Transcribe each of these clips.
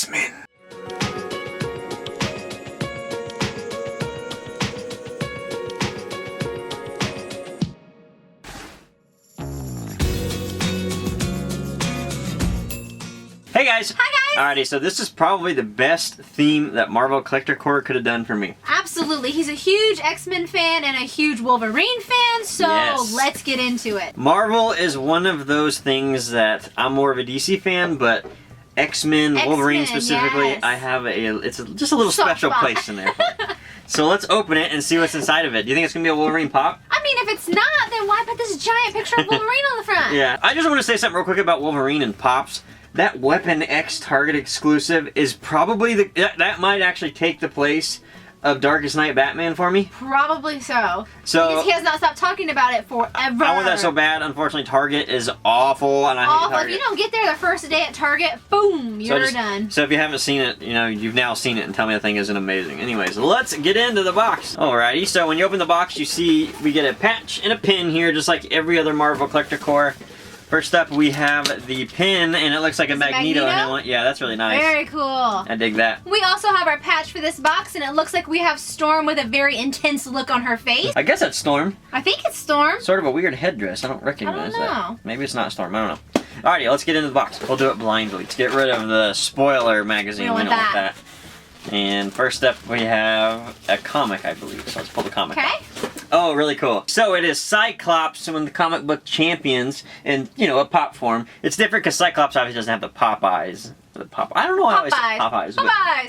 X-Men. Hey guys! Hi guys! Alrighty, so this is probably the best theme that Marvel Collector Core could have done for me. Absolutely. He's a huge X-Men fan and a huge Wolverine fan, so let's get into it. Marvel is one of those things that I'm more of a DC fan, but X-Men, Wolverine specifically, yes. I have just a little special place in there. So let's open it and see what's inside of it. Do you think it's going to be a Wolverine pop? I mean, if it's not, then why put this giant picture of Wolverine on the front? Yeah. I just want to say something real quick about Wolverine and pops. That Weapon X Target exclusive is probably that might actually take the place of Darkest Knight Batman for me. Probably so. So because he has not stopped talking about it forever. I want that so bad. Unfortunately, Target is awful, and I hate Target. If you don't get there the first day at Target, boom, you're done. So if you haven't seen it, you know, you've now seen it, and tell me the thing isn't amazing. Anyways, let's get into the box. Alrighty, so when you open the box, you see we get a patch and a pin here, just like every other Marvel Collector Core. First up, we have the pin, and it looks like a Magneto. Yeah, that's really nice. Very cool. I dig that. We also have our patch for this box, and it looks like we have Storm with a very intense look on her face. I guess that's Storm. I think it's Storm. Sort of a weird headdress. I don't recognize I don't know. that. Maybe it's not Storm. I don't know. Alrighty, let's get into the box. We'll do it blindly. Let's get rid of the spoiler magazine. We don't want that. And first up, we have a comic, I believe. So let's pull the comic out. Okay. Oh, really cool. So it is Cyclops, one of the comic book champions, in, you know, a pop form. It's different because Cyclops obviously doesn't have the pop eyes. I don't know how I say pop eyes.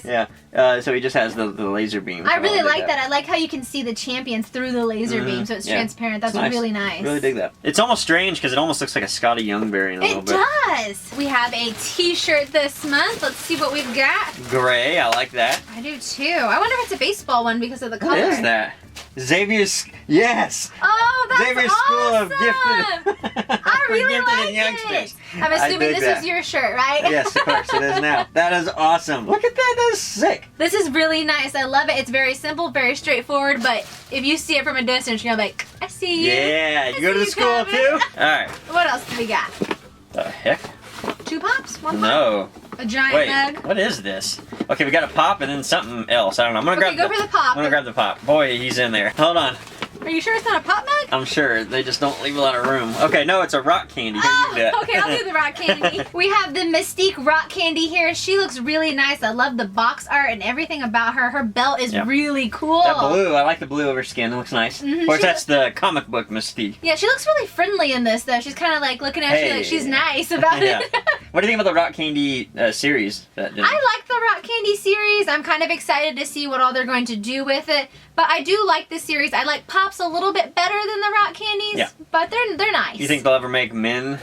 Yeah. So he just has the laser beam. I really like that. I like how you can see the champions through the laser beam, so it's transparent. That's really nice. Really dig that. It's almost strange because it almost looks like a Scotty Youngberry in a little bit. It does. We have a t-shirt this month. Let's see what we've got. Gray. I like that. I do too. I wonder if it's a baseball one because of the color. What is that? Xavier's, yes! Oh, that's Xavier's awesome! School of Gifted. I really like youngsters. it. I'm assuming this is your shirt, right? Yes, of course it is now. That is awesome. Look at that. That is sick. This is really nice. I love it. It's very simple, very straightforward, but if you see it from a distance, you're like, I see you. Yeah, you go to the school too? Alright. What else do we got? The heck? 2 pops? 1 pop? No. A giant mug? What is this? Okay, we got a pop and then something else. I don't know. I'm gonna go for the pop. I'm gonna grab the pop. Boy, he's in there. Hold on. Are you sure it's not a pop mug? I'm sure. They just don't leave a lot of room. Okay, no, it's a rock candy. Okay, I'll do the rock candy. We have the Mystique rock candy here. She looks really nice. I love the box art and everything about her. Her belt is really cool. That blue, I like the blue of her skin. It looks nice. Of course, that's the comic book Mystique. Yeah, she looks really friendly in this, though. She's kind of like looking at you like she's nice about it. What do you think about the rock candy series? I like the rock candy series. I'm kind of excited to see what all they're going to do with it. But I do like this series. I like Pops a little bit better than the rock candies, but they're nice. You think they'll ever make men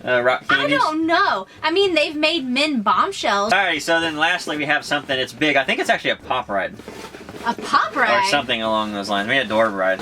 rock candies? I don't know. I mean, they've made men bombshells. Alrighty, so then lastly we have something. It's big. I think it's actually a pop ride. A pop ride? Or something along those lines. Maybe a door ride.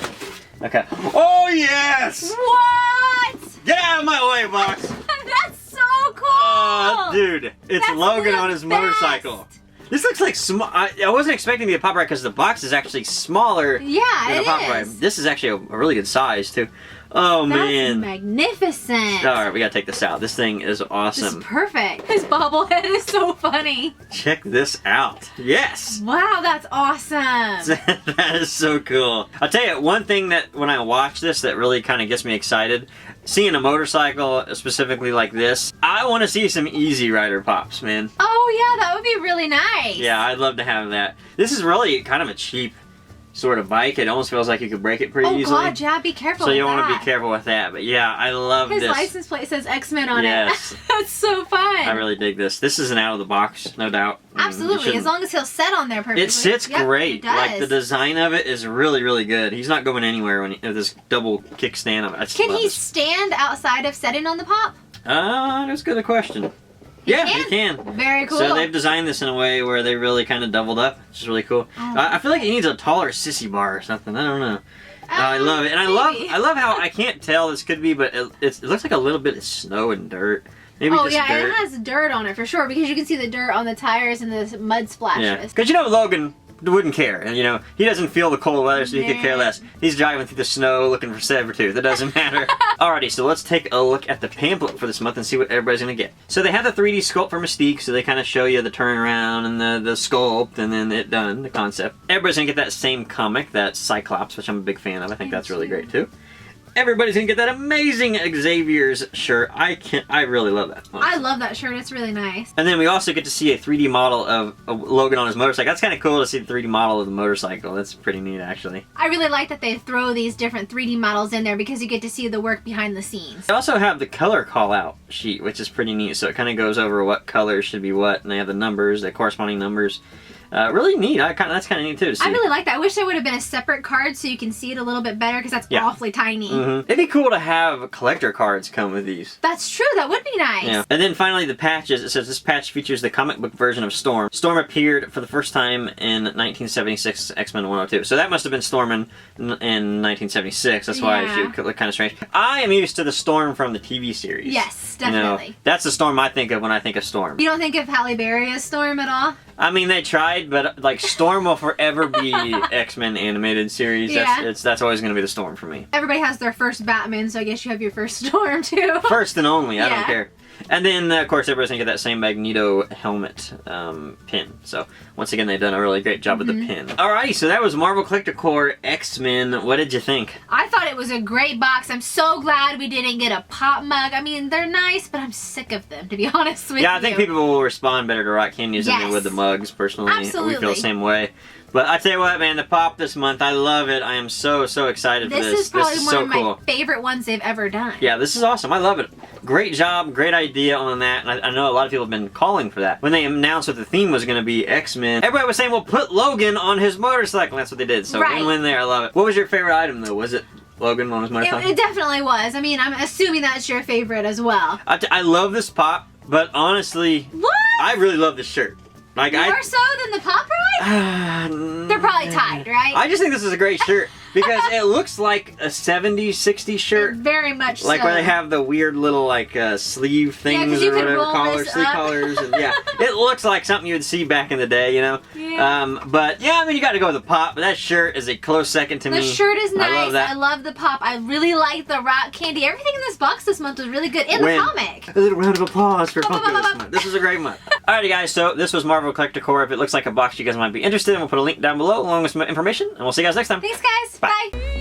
Okay. Oh, yes! What? Get out of my way, box! That's so cool! Dude, it's Logan on his motorcycle. This looks like small. I wasn't expecting to be a pop ride because the box is actually smaller than a pop ride. This is actually a really good size too. Oh man, that's magnificent. All right, we gotta take this out. This thing is awesome. This is perfect. His bobblehead is so funny. Check this out. Yes. Wow, that's awesome. That is so cool. I'll tell you one thing that when I watch this that really kind of gets me excited. Seeing a motorcycle specifically like this, I want to see some Easy Rider pops, man. Oh yeah, that would be really nice. Yeah, I'd love to have that. This is really kind of a cheap sort of bike. It almost feels like you could break it pretty easily. Oh god, yeah, be careful with that. So you want to be careful with that. But yeah, I love this. His license plate says X-Men on it. That's so fun. I really dig this. This is an out of the box, no doubt. Absolutely, as long as he'll set on there perfectly. It sits great. It does. Like the design of it is really, really good. He's not going anywhere with this double kickstand of it. Can he stand outside of setting on the pop? That's a good question. He can. Very cool. So they've designed this in a way where they really kind of doubled up, which is really cool. I feel like he needs a taller sissy bar or something. I don't know. I love it, and I love how I can't tell this could be, but it looks like a little bit of snow and dirt. Maybe just dirt. It has dirt on it for sure because you can see the dirt on the tires and the mud splashes. Yeah, because you know Logan wouldn't care. And, you know, he doesn't feel the cold weather, so he could care less. He's driving through the snow looking for Sabretooth. It doesn't matter. Alrighty, so let's take a look at the pamphlet for this month and see what everybody's gonna get. So they have the 3D sculpt for Mystique, so they kind of show you the turnaround and the sculpt and then it done, the concept. Everybody's gonna get that same comic, that Cyclops, which I'm a big fan of. I think that's really great too. Everybody's gonna get that amazing Xavier's shirt. I really love that. Honestly. I love that shirt. It's really nice. And then we also get to see a 3D model of Logan on his motorcycle. That's kind of cool to see the 3D model of the motorcycle. That's pretty neat, actually. I really like that they throw these different 3D models in there because you get to see the work behind the scenes. They also have the color call-out sheet, which is pretty neat. So it kind of goes over what colors should be what, and they have the numbers, the corresponding numbers. Really neat. That's kind of neat too to see. I really like that. I wish there would have been a separate card so you can see it a little bit better because that's awfully tiny. It'd be cool to have collector cards come with these. That's true. That would be nice. Yeah. And then finally the patches. It says this patch features the comic book version of Storm. Storm appeared for the first time in 1976 X-Men 102. So that must have been Storm in 1976. That's why she looked kind of strange. I am used to the Storm from the TV series. Yes, definitely. You know, that's the Storm I think of when I think of Storm. You don't think of Halle Berry as Storm at all? I mean, they tried, but like Storm will forever be X-Men animated series. Yeah. That's always going to be the Storm for me. Everybody has their first Batman, so I guess you have your first Storm too. First and only. I don't care. And then, of course, everybody's going to get that same Magneto helmet pin. So, once again, they've done a really great job with the pin. Alrighty, so that was Marvel Collector Core X-Men. What did you think? I thought it was a great box. I'm so glad we didn't get a pop mug. I mean, they're nice, but I'm sick of them, to be honest with you. Yeah, I think people will respond better to rock candies than they would the mugs, personally. Absolutely. We feel the same way. But I tell you what, man, the pop this month, I love it. I am so excited for this. This is probably one so of my favorite ones they've ever done. Yeah, this is awesome. I love it. Great job, great idea on that. And I know a lot of people have been calling for that. When they announced that the theme was going to be X-Men, everybody was saying, well, put Logan on his motorcycle. That's what they did. So win-win there. I love it. What was your favorite item, though? Was it Logan on his motorcycle? It definitely was. I mean, I'm assuming that's your favorite as well. I love this pop, but honestly, I really love this shirt. Like, More so than the pop ride? They're probably tied, right? I just think this is a great shirt because it looks like a 70s, 60s shirt. Very much like where they have the weird little like sleeve things or whatever, sleeve collars. And, it looks like something you would see back in the day, you know? Yeah. But yeah, I mean, you got to go with the pop, but that shirt is a close second to me. The shirt is nice. I love that. I love the pop. I really like the rock candy. Everything in this box this month was really good. And the comic. A little round of applause for Funko this month. This is a great month. Alrighty guys, so this was Marvel Collector Core. If it looks like a box you guys might be interested in, we'll put a link down below along with some information, and we'll see you guys next time. Thanks guys. Bye.